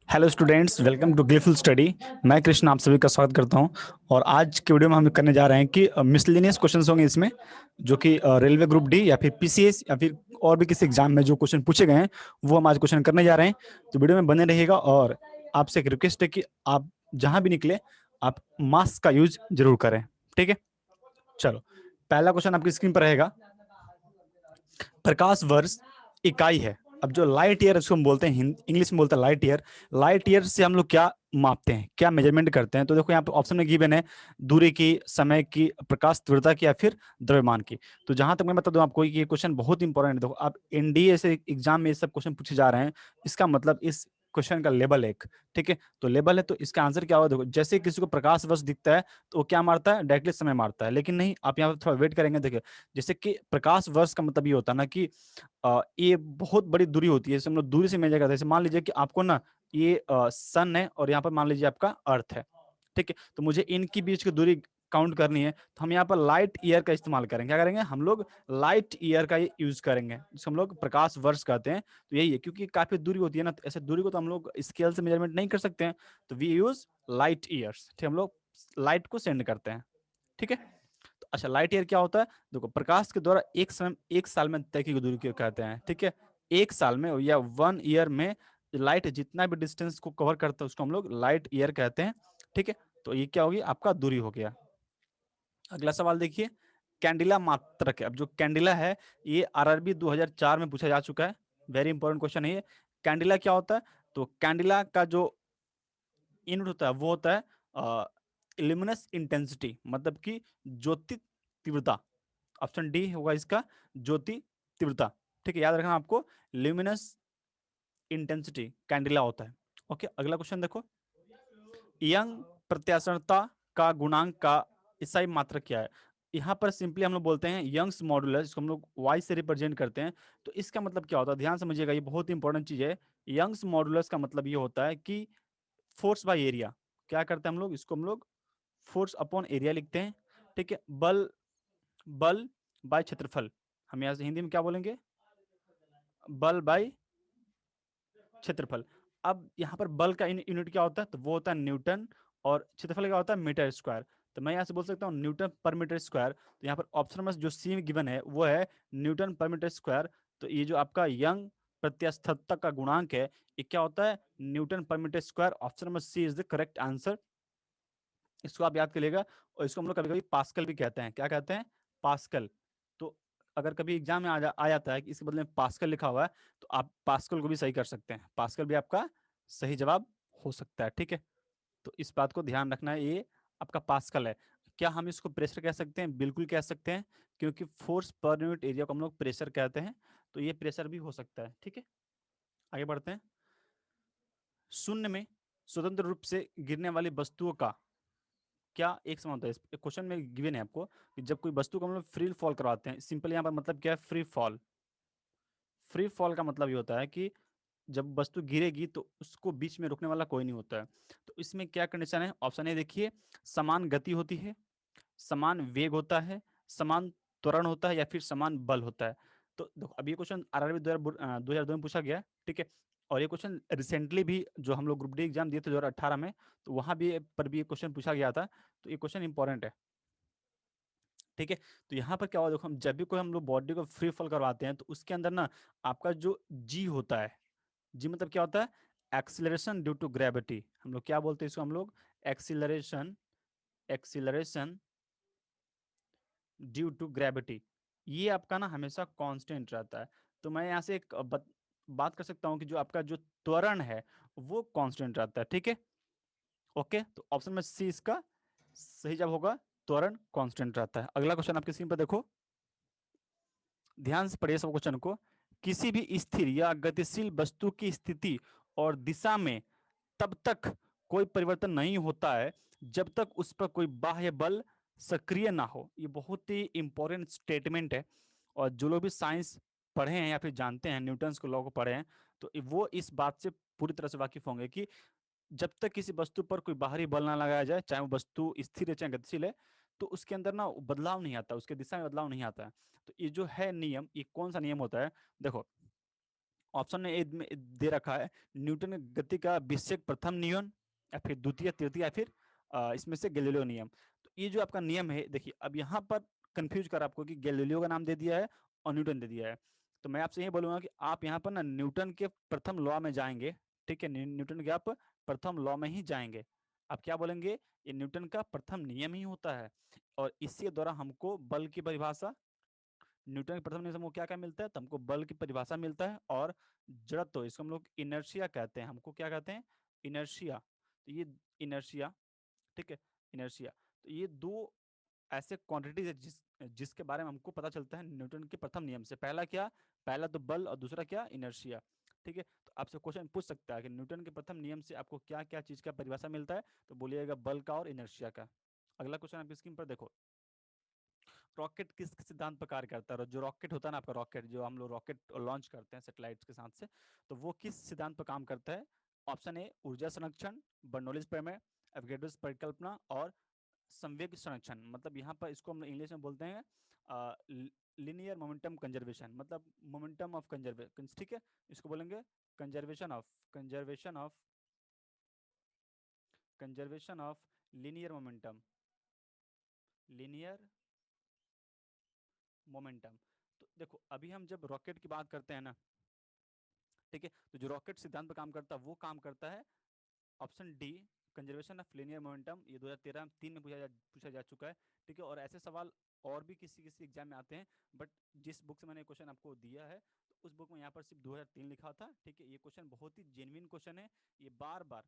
Hello students, welcome to gleeful study. मैं कृष्ण आप सभी का स्वागत करता हूं। और आज के वीडियो में हम करने जा रहे हैं कि मिसलेनियस क्वेश्चंस होंगे इसमें, जो कि रेलवे ग्रुप डी या फिर पीसीएस या फिर और भी किसी एग्जाम में जो क्वेश्चन पूछे गए हैं वो हम आज क्वेश्चन करने जा रहे हैं। तो वीडियो में बने रहिएगा और आपसे एक रिक्वेस्ट है कि आप जहां भी निकले आप मास्क का यूज जरूर करें। ठीक है, चलो पहला क्वेश्चन आपकी स्क्रीन पर रहेगा। प्रकाश वर्ष इकाई है। अब जो लाइट ईयर इसको हम बोलते हैं, इंग्लिश में बोलते हैं लाइट ईयर। लाइट ईयर से हम लोग क्या मापते हैं, क्या मेजरमेंट करते हैं? तो देखो यहाँ पे ऑप्शन में गिवन है दूरी की, समय की, प्रकाश तीव्रता की या फिर द्रव्यमान की। तो जहां तक मैं बता दूं आपको ये क्वेश्चन बहुत इंपॉर्टेंट है। देखो आप एनडीए से एग्जाम में ये सब क्वेश्चन पूछे जा रहे हैं, इसका मतलब इस क्वेश्चन का लेवल एक। ठीक है, तो लेवल है तो इसका आंसर क्या होगा? देखो जैसे किसी को प्रकाश वर्ष दिखता है तो वो क्या मारता है, डायरेक्टली समय मारता है। लेकिन नहीं, आप यहाँ पे थोड़ा वेट करेंगे। देखिए जैसे कि प्रकाश वर्ष का मतलब ये होता है ना कि ये बहुत बड़ी दूरी होती है, जैसे हम लोग दूरी से मेजर करते हैं। जैसे मान लीजिए कि आपको ना ये सन है और यहाँ पर मान लीजिए आपका अर्थ है। ठीक है, तो मुझे इनकी बीच की दूरी काउंट करनी है, तो हम यहाँ पर लाइट ईयर का इस्तेमाल करेंगे। क्या करेंगे हम लोग? लाइट ईयर का यूज करेंगे, जिसको हम लोग प्रकाश वर्ष कहते हैं। तो यही है, क्योंकि काफी दूरी होती है ना, तो ऐसे दूरी को तो हम लोग स्केल से मेजरमेंट नहीं कर सकते हैं, तो वी यूज लाइट ईयर्स। ठीक, हम लोग लाइट को सेंड करते हैं। ठीक है, तो अच्छा लाइट ईयर क्या होता है? देखो प्रकाश के द्वारा एक साल में तय की गई दूरी को कहते हैं। ठीक है, एक साल में या 1 ईयर में लाइट जितना भी डिस्टेंस को कवर करता है उसको हम लोग लाइट ईयर कहते हैं। ठीक है, तो ये क्या होगी? आपका दूरी हो गया। अगला सवाल देखिए, कैंडिला मात्रक है। अब जो कैंडिला है ये आरआरबी 2004 में पूछा जा चुका है। वेरी इंपॉर्टेंट क्वेश्चन है ये। कैंडिला क्या होता है? तो कैंडिला का जो यूनिट होता है वो होता है इल्यूमिनस इंटेंसिटी, मतलब कि ज्योति तीव्रता। ऑप्शन डी होगा इसका, ज्योति तीव्रता। ठीक है, याद रखना आपको, ल्यूमिनस इंटेंसिटी कैंडिला होता है। ओके, अगला क्वेश्चन देखो, यंग प्रत्याशनता का गुणांक का ईसाई मात्रक क्या है? यहाँ पर सिंपली हम लोग बोलते हैं यंग्स मॉडुलस, जिसको हम लोग वाई से रिप्रेजेंट करते हैं। तो इसका मतलब क्या होता है, ध्यान समझिएगा, ये बहुत इंपॉर्टेंट चीज है। यंग्स मॉडुलस का मतलब ये होता है कि फोर्स बाय एरिया। क्या करते हैं हम लोग? इसको हम लोग फोर्स अपॉन एरिया लिखते हैं। ठीक है, बल बल बाय क्षेत्रफल। हम यहाँ से हिंदी में क्या बोलेंगे? बल बाय क्षेत्रफल। अब यहाँ पर बल का यूनिट क्या होता है? तो वो होता है न्यूटन, और क्षेत्रफल क्या होता है? Metre square. तो मैं यहाँ से बोल सकता हूँ न्यूटन पर मीटर स्क्वायर। तो यहाँ पर ऑप्शन में जो सी गिवन है वो है न्यूटन पर मीटर स्क्वायर। तो ये जो आपका यंग प्रत्यास्थता का गुणांक है ये क्या होता है? Newton per metre square. Option number C is the correct answer. इसको आप याद करिएगा। और इसको हम लोग कभी कभी पास्कल भी कहते हैं। क्या कहते हैं? पास्कल। तो अगर कभी एग्जाम में आ जाता है कि इसके बदले में पास्कल लिखा हुआ है, तो आप पास्कल को भी सही कर सकते हैं। पास्कल भी आपका सही जवाब हो सकता है। ठीक है, तो इस बात को ध्यान रखना है, ये आपका पास्कल है। क्या हम इसको प्रेशर कह सकते हैं? बिल्कुल कह सकते हैं, क्योंकि फोर्स पर यूनिट एरिया को हम लोग प्रेशर कहते हैं। तो ये प्रेशर भी हो सकता है। ठीक है, आगे बढ़ते हैं। शून्य में स्वतंत्र रूप से गिरने वाली वस्तुओं का क्या एक समान होता है? क्वेश्चन में गिवन है आपको कि जब कोई वस्तु को हम लोग फ्री फॉल करवाते हैं, सिंपल यहाँ पर मतलब क्या है? Free fall. फ्री फॉल का मतलब ये होता है कि जब वस्तु गिरेगी तो उसको बीच में रोकने वाला कोई नहीं होता है। तो इसमें क्या कंडीशन है? ऑप्शन ए देखिए, समान गति होती है, समान वेग होता है, समान त्वरण होता है, या फिर समान बल होता है। तो देखो अब ये क्वेश्चन आरआरबी 2002 में पूछा गया है। ठीक है, और ये क्वेश्चन रिसेंटली भी जो हम लोग ग्रुप डी एग्जाम दिए थे 2018 में, तो वहां भी पर भी ये क्वेश्चन पूछा गया था। तो ये क्वेश्चन इंपॉर्टेंट है। ठीक है, तो यहाँ पर क्या हुआ? देखो हम जब भी कोई हम लोग बॉडी को फ्री फॉल करवाते हैं तो उसके अंदर ना आपका जो जी होता है, जी मतलब क्या होता है? Acceleration due to gravity. हम लोग क्या बोलते हैं इसको? हम लोग acceleration, acceleration due to gravity. ये आपका ना हमेशा कांस्टेंट रहता है। तो मैं यहाँ से एक बात कर सकता हूँ कि जो आपका जो त्वरण है वो कांस्टेंट रहता है। ठीक है, ओके, तो ऑप्शन में सी इसका सही जवाब होगा, त्वरण कांस्टेंट रहता है। अगला क्वेश्चन आपकी स्क्रीन पर देखो, ध्यान से पढ़िए सब क्वेश्चन को। किसी भी स्थिर या गतिशील वस्तु की स्थिति और दिशा में तब तक कोई परिवर्तन नहीं होता है जब तक उस पर कोई बाह्य बल सक्रिय ना हो। ये बहुत ही इंपॉर्टेंट स्टेटमेंट है। और जो लोग भी साइंस पढ़े हैं या फिर जानते हैं, न्यूटन्स के लॉ को पढ़े हैं, तो वो इस बात से पूरी तरह से वाकिफ होंगे कि जब तक किसी वस्तु पर कोई बाहरी बल ना लगाया जाए, चाहे वो वस्तु स्थिर है चाहे गतिशील है, तो उसके अंदर ना बदलाव नहीं आता, उसके दिशा में बदलाव नहीं आता है। तो ये जो है नियम, ये कौन सा नियम होता है? देखो ऑप्शन में ए में दे रखा है न्यूटन की गति का विषयक प्रथम नियम, या फिर द्वितीय, तृतीय, या फिर इसमें से गैलीलियो नियम। तो ये जो आपका नियम है, देखिए अब यहाँ पर कंफ्यूज कर आपको कि गैलीलियो का नाम दे दिया है और न्यूटन दे दिया है। तो मैं आपसे ये बोलूंगा कि आप यहाँ पर ना न्यूटन के प्रथम लॉ में जाएंगे, ठीक है, न्यूटन के आप प्रथम लॉ में ही जाएंगे। आप क्या बोलेंगे, ये न्यूटन का प्रथम नियम ही होता है, और इसके द्वारा हमको बल की परिभाषा, न्यूटन के प्रथम नियम से हमको क्या क्या मिलता है, तो हमको बल की परिभाषा मिलता है, और जड़त्व, इसको हम लोग इनर्शिया कहते हैं, हमको क्या कहते हैं, इनर्शिया। तो ये इनर्शिया, ठीक है, इनर्शिया। तो ये दो ऐसे क्वांटिटीज है जिसके बारे में हमको पता चलता है न्यूटन के प्रथम नियम से। पहला क्या, पहला तो बल, और दूसरा क्या, इनर्शिया। ठीक है, तो आपसे क्वेश्चन पूछ सकता है कि न्यूटन के प्रथम नियम से आपको क्या क्या चीज का परिभाषा मिलता है, तो बोलिएगा बल का और इनर्शिया का। अगला क्वेश्चन आपकी स्क्रीन पर देखो, रॉकेट किस सिद्धांत पर कार्य करता है, जो रॉकेट होता है ना आपका, रॉकेट जो हम लोग रॉकेट लॉन्च करते हैं सैटेलाइट्स के साथ से, तो वो किस सिद्धांत पर काम करता है। ऑप्शन ए ऊर्जा संरक्षण, बर्नौलीज प्रमेय, एवोगैड्रोस परिकल्पना, और संवेग संरक्षण। मतलब यहाँ पर इसको हम इंग्लिश में बोलते हैं लिनियर मोमेंटम कंजर्वेशन, मतलब मोमेंटम ऑफ कंजर्वेशन, ठीक है, इसको बोलेंगे conservation of linear momentum, linear momentum. तो देखो अभी हम जब रॉकेट की बात करते हैं ना, ठीक है, तो जो रॉकेट सिद्धांत पर काम करता है वो काम करता है option D, conservation of linear momentum. ये 2013 में पूछा जा चुका है, ठीक है, और ऐसे सवाल और भी किसी किसी एग्जाम में आते हैं, बट जिस बुक से मैंने क्वेश्चन आपको दिया है, तो उस बुक में यहाँ पर सिर्फ 2003 लिखा था, ठीक है। ये क्वेश्चन बहुत ही जेन्युइन क्वेश्चन है, ये बार बार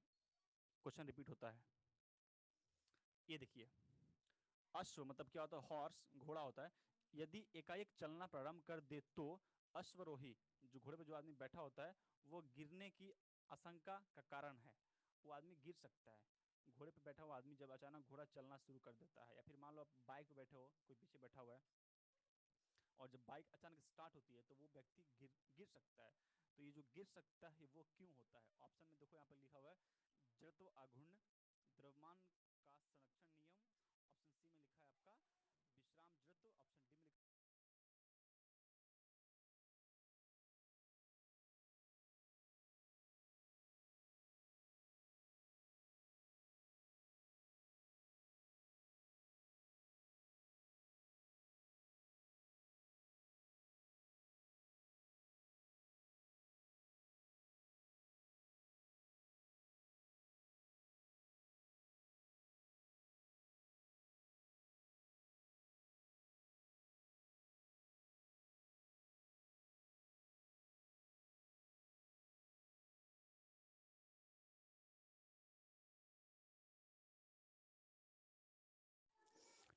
क्वेश्चन रिपीट होता है। ये देखिए, अश्व मतलब क्या होता है, हॉर्स घोड़ा होता है, यदि एकाएक चलना प्रारंभ कर दे तो अश्वरोही, जो घोड़े पे जो आदमी बैठा होता है, वो गिरने की आशंका का कारण है, वो आदमी गिर सकता है। घोड़े पे बैठा हुआ आदमी जब अचानक घोड़ा चलना शुरू कर देता है, या फिर मान लो आप बाइक पे बैठे हो, कोई पीछे बैठा हुआ है, और जब बाइक अचानक स्टार्ट होती है तो वो व्यक्ति गिर सकता है। तो ये जो गिर सकता है वो क्यों होता है, ऑप्शन में देखो यहाँ पर लिखा हुआ है जड़त्व आघूर्ण, द्रव्यमान का संरक्षण नियम, ऑप्शन सी में लिखा है आपका विश्राम जड़त्व, ऑप्शन डी में लिखा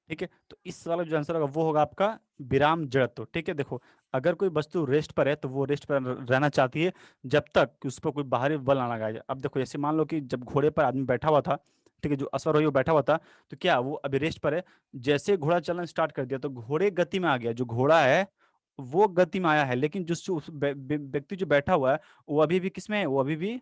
ठीक है। तो इस वाला जो आंसर होगा वो होगा आपका विराम जड़त्व। ठीक है, देखो अगर कोई वस्तु रेस्ट पर है तो वो रेस्ट पर रहना चाहती है जब तक कि उस पर कोई बाहरी बल ना लगाया जाए। अब देखो जैसे मान लो कि जब घोड़े पर आदमी बैठा हुआ था, ठीक है, जो अश्वारोही वो बैठा हुआ था, तो क्या वो अभी रेस्ट पर है, जैसे घोड़ा चलना स्टार्ट कर दिया तो घोड़े गति में आ गया, जो घोड़ा है वो गति में आया है, लेकिन जो व्यक्ति जो बैठा हुआ है वो अभी भी किस में है, वो अभी भी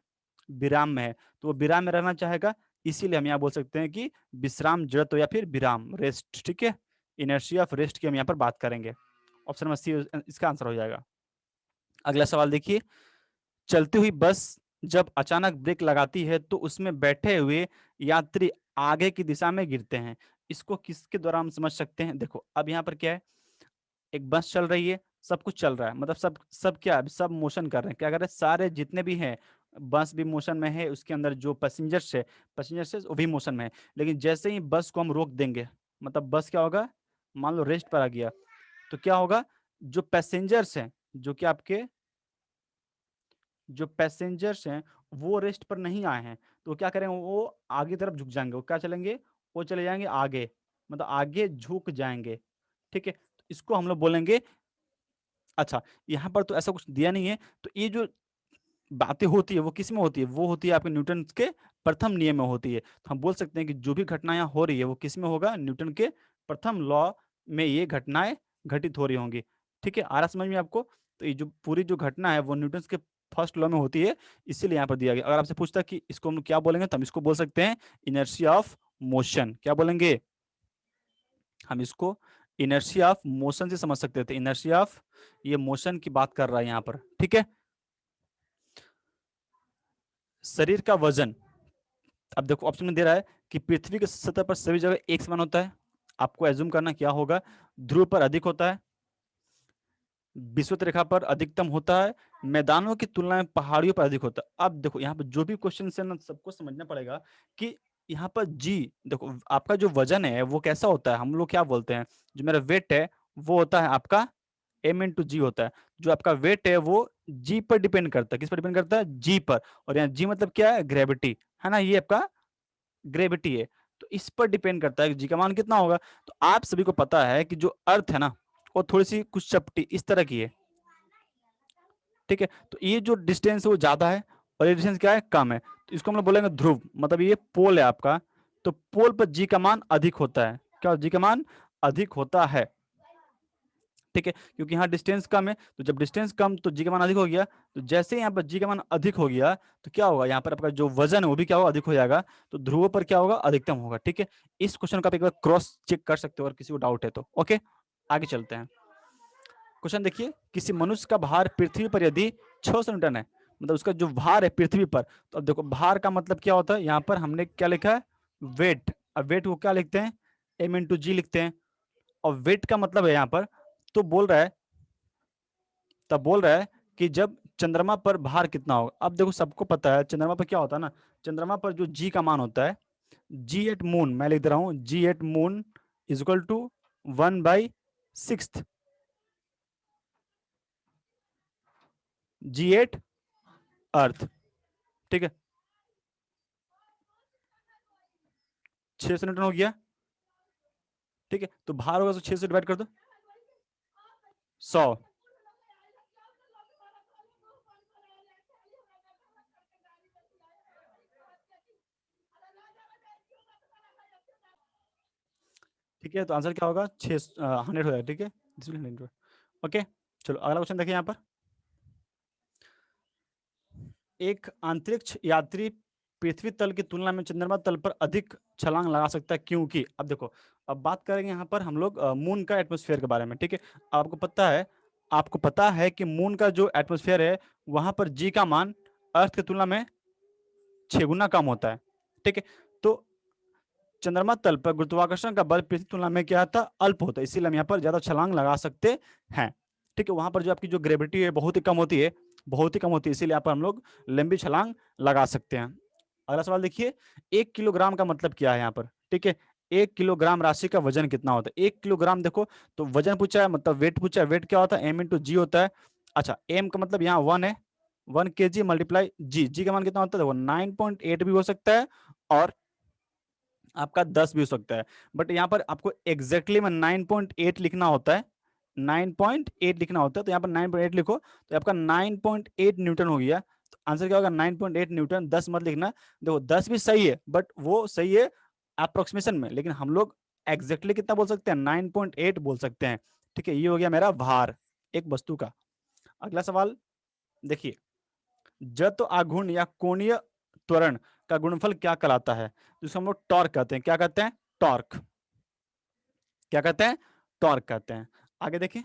विराम में है, तो वो विराम में रहना चाहेगा। इसीलिए हम यहाँ बोल सकते हैं कि विश्राम जड़त्व या फिर विराम, रेस्ट। ठीक है, इनर्शिया ऑफ रेस्ट की हम यहाँ पर बात करेंगे। ऑप्शन नंबर सी इसका आंसर हो जाएगा। अगला सवाल देखिए, चलती हुई बस जब अचानक ब्रेक लगाती है तो उसमें बैठे हुए यात्री आगे की दिशा में गिरते हैं, इसको किसके द्वारा हम समझ सकते हैं। देखो अब यहाँ पर क्या है, एक बस चल रही है, सब कुछ चल रहा है, मतलब सब सब क्या है, सब मोशन कर रहे हैं, क्या कर रहे हैं, सारे जितने भी हैं बस भी मोशन में है, उसके अंदर जो पैसेंजर्स है वो भी मोशन में है। लेकिन जैसे ही बस को हम रोक देंगे, मतलब बस क्या होगा, मान लो रेस्ट पर आ गया, तो क्या होगा, जो पैसेंजर्स हैं, जो कि आपके जो पैसेंजर्स हैं वो रेस्ट पर नहीं आए हैं, तो वो क्या करेंगे, वो आगे तरफ झुक जाएंगे, वो क्या चलेंगे, वो चले जाएंगे आगे, मतलब आगे झुक जाएंगे। ठीक है, तो इसको हम लोग बोलेंगे, अच्छा यहाँ पर तो ऐसा कुछ दिया नहीं है, तो ये जो बातें होती है वो किस में होती है, वो होती है आपके न्यूटन के प्रथम नियम में होती है। तो हम बोल सकते हैं कि जो भी घटना यहाँ हो रही है वो किस में होगा, न्यूटन के प्रथम लॉ में ये घटनाएं घटित हो रही होंगी। ठीक है, आ रहा समझ में आपको। तो ये जो पूरी जो घटना है वो न्यूटन के फर्स्ट लॉ में होती है, इसीलिए यहाँ पर दिया गया। अगर आपसे पूछता कि इसको हम क्या बोलेंगे, तो हम इसको बोल सकते हैं इनर्शिया ऑफ मोशन। क्या बोलेंगे, हम इसको इनर्शिया ऑफ मोशन से समझ सकते थे, इनर्शिया ऑफ, ये मोशन की बात कर रहा है यहाँ पर। ठीक है, शरीर का वजन, अब देखो ऑप्शन में दे रहा है कि पृथ्वी की सतह पर सभी जगह एक समान होता है। आपको एज्यूम करना क्या होगा, ध्रुव पर अधिक होता है, विषुवत रेखा पर अधिकतम होता है, मैदानों की तुलना में पहाड़ियों पर अधिक होता है। अब देखो यहाँ पर जो भी क्वेश्चन है ना, सबको समझना पड़ेगा कि यहाँ पर जी, देखो आपका जो वजन है वो कैसा होता है, हम लोग क्या बोलते हैं, जो मेरा वेट है वो होता है आपका m/g होता है। जो आपका वेट है वो जी पर डिपेंड करता है, किस पर डिपेंड करता है, जी पर। और यहाँ जी मतलब क्या है, ग्रेविटी है ना, ये आपका ग्रेविटी है। तो इस पर डिपेंड करता है कि जी का मान कितना होगा। तो आप सभी को पता है कि जो अर्थ है ना, वो थोड़ी सी कुछ चपटी इस तरह की है, ठीक है। तो ये जो डिस्टेंस है वो ज्यादा है और ये डिस्टेंस क्या है, कम है। तो इसको हम लोग बोलेंगे ध्रुव, मतलब ये पोल है आपका। तो पोल पर जी का मान अधिक होता है, क्या जी का मान अधिक होता है, ठीक है। क्योंकि यहाँ डिस्टेंस कम है, तो जब डिस्टेंस कम तो जी का मान अधिक हो गया। तो जैसे यहाँ पर जी का मान अधिक हो गया तो क्या होगा, यहाँ पर आपका जो वजन है वो भी क्या होगा, अधिक हो जाएगा। तो ध्रुव पर क्या होगा, अधिकतम होगा, ठीक है। इस क्वेश्चन का आप एक बार क्रॉस चेक कर सकते हो अगर किसी को डाउट है तो। ओके, आगे चलते हैं। क्वेश्चन देखिए, किसी मनुष्य का भार पृथ्वी पर यदि 600 न्यूटन है, मतलब उसका जो भार है पृथ्वी पर, तो अब देखो भार का मतलब क्या होता है, यहाँ पर हमने क्या लिखा है, वेट। अब वेट को क्या लिखते हैं, m/g लिखते हैं। और वेट का मतलब है यहाँ पर, तो बोल रहा है, तब बोल रहा है कि जब चंद्रमा पर भार कितना होगा। अब देखो सबको पता है चंद्रमा पर क्या होता है ना, चंद्रमा पर जो जी का मान होता है, जी एट मून, मैं लिख दे रहा हूं, g at moon is equal to 1/6 g at earth, ठीक है। 600 न्यूटन हो गया, ठीक है। तो भार होगा तो 6 से डिवाइड कर दो, 100। ठीक है, तो आंसर क्या होगा, 100 हो जाएगा, ठीक है। ओके, चलो अगला क्वेश्चन देखिए यहाँ पर। एक अंतरिक्ष यात्री पृथ्वी तल की तुलना में चंद्रमा तल पर अधिक छलांग लगा सकता है, क्योंकि, अब देखो अब बात करेंगे यहाँ पर हम लोग मून का एटमॉस्फेयर के बारे में, ठीक है। आपको पता है कि मून का जो एटमॉस्फेयर है वहां पर जी का मान अर्थ की तुलना में 6 गुना कम होता है, ठीक है। तो चंद्रमा तल पर गुरुत्वाकर्षण का बल पृथ्वी की तुलना में क्या था, अल्प होता है, इसीलिए हम यहाँ पर ज्यादा छलांग लगा सकते हैं, ठीक है। वहां पर जो आपकी जो ग्रेविटी है बहुत ही कम होती है, बहुत ही कम होती है, इसीलिए यहाँ पर हम लोग लंबी छलांग लगा सकते हैं। अगला सवाल देखिए, 1 किलोग्राम का मतलब क्या है यहाँ पर, ठीक है। 1 किलोग्राम राशि का वजन कितना होता है, 1 किलोग्राम, देखो तो वजन पूछा है मतलब वेट पूछा है, वेट क्या होता है, m/g होता है। अच्छा, m का मतलब यहाँ 1 है, 1 kg मल्टीप्लाई जी, जी का मान कितना होता है, देखो 9.8 भी हो सकता है और आपका 10 भी हो सकता है। बट यहाँ पर आपको एग्जैक्टली में 9.8 लिखना होता है, 9.8 लिखना होता है। तो यहाँ पर 9.8 लिखो, तो आपका 9.8 न्यूटन हो गया। तो आंसर क्या होगा, 9.8 न्यूटन, 10 मत लिखना। देखो 10 भी सही है बट वो सही है अप्रोक्सीमेशन में, लेकिन हम लोग एग्जैक्टली कितना बोल सकते हैं, 9.8 बोल सकते हैं, ठीक है। ये हो गया मेरा भार एक वस्तु का। अगला सवाल देखिए, जत आघूर्ण या कोणीय त्वरण का गुणनफल क्या कहलाता है, जिसको हम लोग टॉर्क कहते हैं, क्या कहते हैं, टॉर्क, क्या कहते हैं, टॉर्क कहते हैं। आगे देखिए,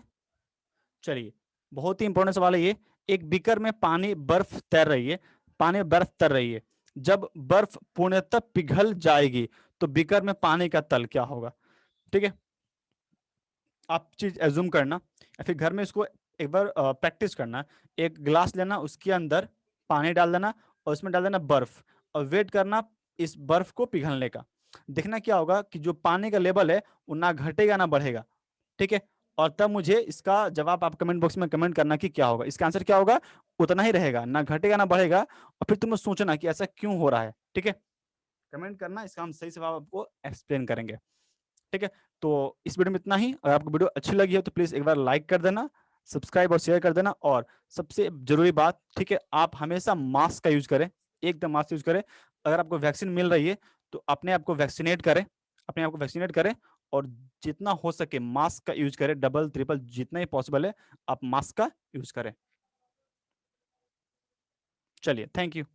चलिए बहुत ही इंपॉर्टेंट सवाल है ये। एक बीकर में पानी बर्फ तैर रही है, पानी में बर्फ तैर रही है, जब बर्फ पूर्णतः पिघल जाएगी तो बीकर में पानी का तल क्या होगा, ठीक है। आप चीज एज्यूम करना या फिर घर में इसको एक बार प्रैक्टिस करना। एक ग्लास लेना, उसके अंदर पानी डाल देना और उसमें डाल देना बर्फ, और वेट करना इस बर्फ को पिघलने का। देखना क्या होगा कि जो पानी का लेवल है वो ना घटेगा ना बढ़ेगा, ठीक है। और तब मुझे इसका जवाब आप कमेंट बॉक्स में कमेंट करना कि क्या होगा, इसका आंसर क्या होगा, उतना ही रहेगा, ना घटेगा ना बढ़ेगा। और फिर तुम्हें सोचना कि ऐसा क्यों हो रहा है, ठीक है। कमेंट करना, इसका हम सही जवाब आपको एक्सप्लेन करेंगे, ठीक है। तो इस वीडियो में इतना ही। अगर आपको वीडियो अच्छी लगी है तो प्लीज एक बार लाइक कर देना, सब्सक्राइब और शेयर कर देना। और सबसे जरूरी बात, ठीक है, आप हमेशा मास्क का यूज करें, एकदम मास्क यूज करें। अगर आपको वैक्सीन मिल रही है तो अपने आप को वैक्सीनेट करें, अपने आप को वैक्सीनेट करें। और जितना हो सके मास्क का यूज करें, डबल ट्रिपल जितना ही पॉसिबल है आप मास्क का यूज करें। चलिए, थैंक यू।